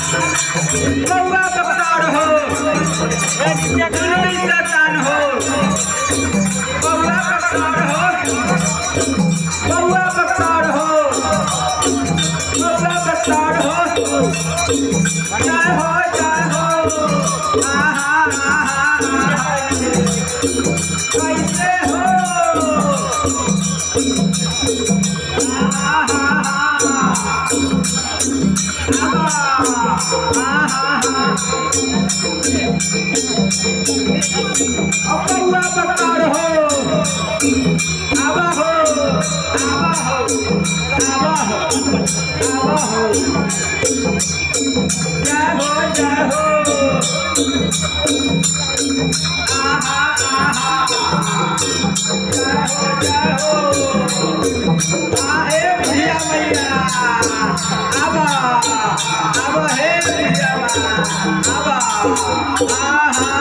बउआ बक्तार हो दुलमी शैतान हो बउआ बक्तार हो बउआ बक्तार हो बउआ बक्तार हो जय हो आहा कैसे हो बउआ बक्तार हो आवा हो आवा हो आवा हो आवा हो जय हो आहा जय हो हे बिटिया मैया आवा आवा हे बिटिया आवा आहा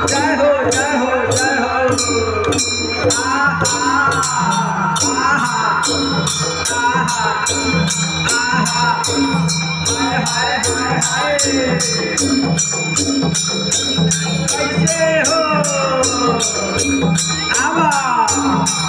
जय हो कैसे हो आवा आवा आवा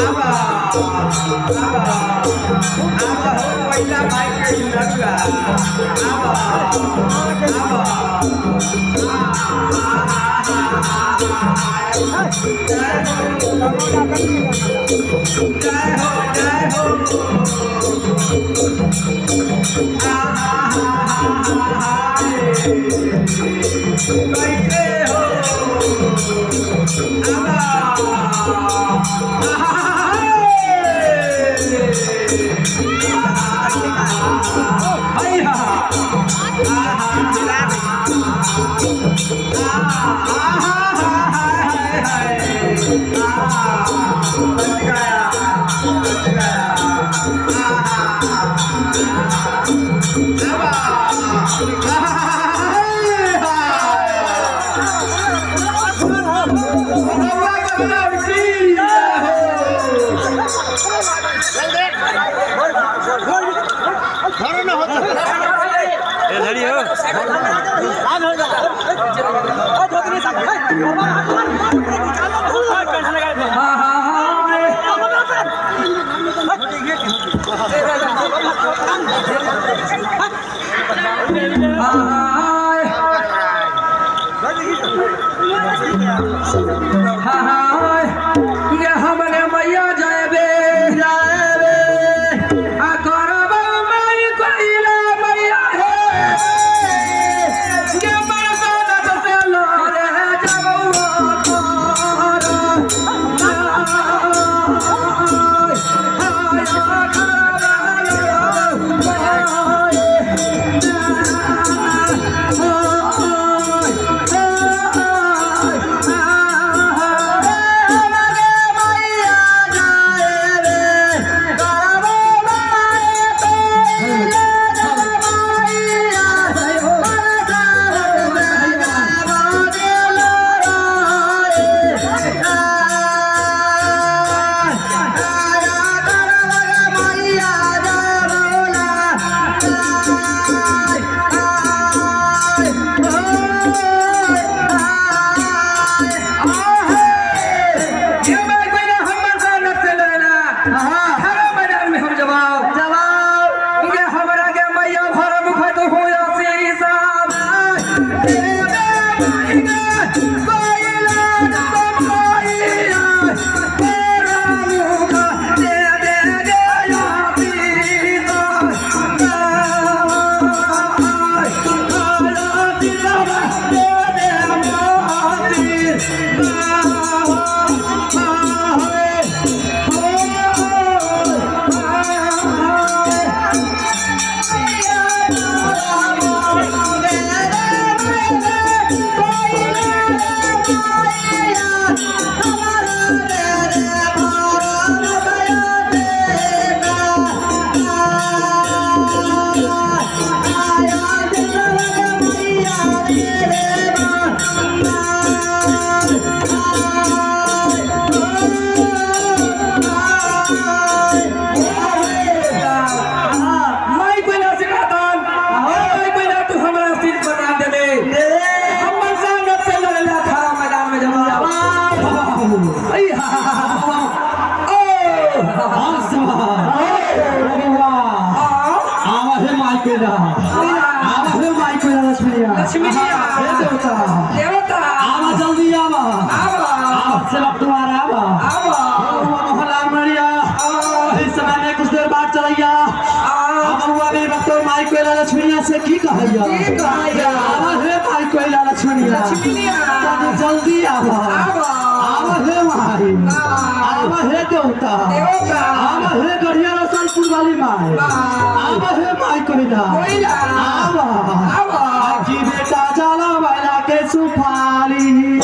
आवा आवा आवा हो पहिला भाई के लड़का आवा आवा जय हो कैसे हो ये हमने मैया जाए लक्ष्मीया से की कहैया आवा हे भाई कोइला लक्ष्मीया जल्दी आवा आवा हे भाई आवा हे देवता आवा हे गढ़िया रसलपुर वाली माई आवा हे भाई कोइला आवा की बेटा चला वाला के सुफारी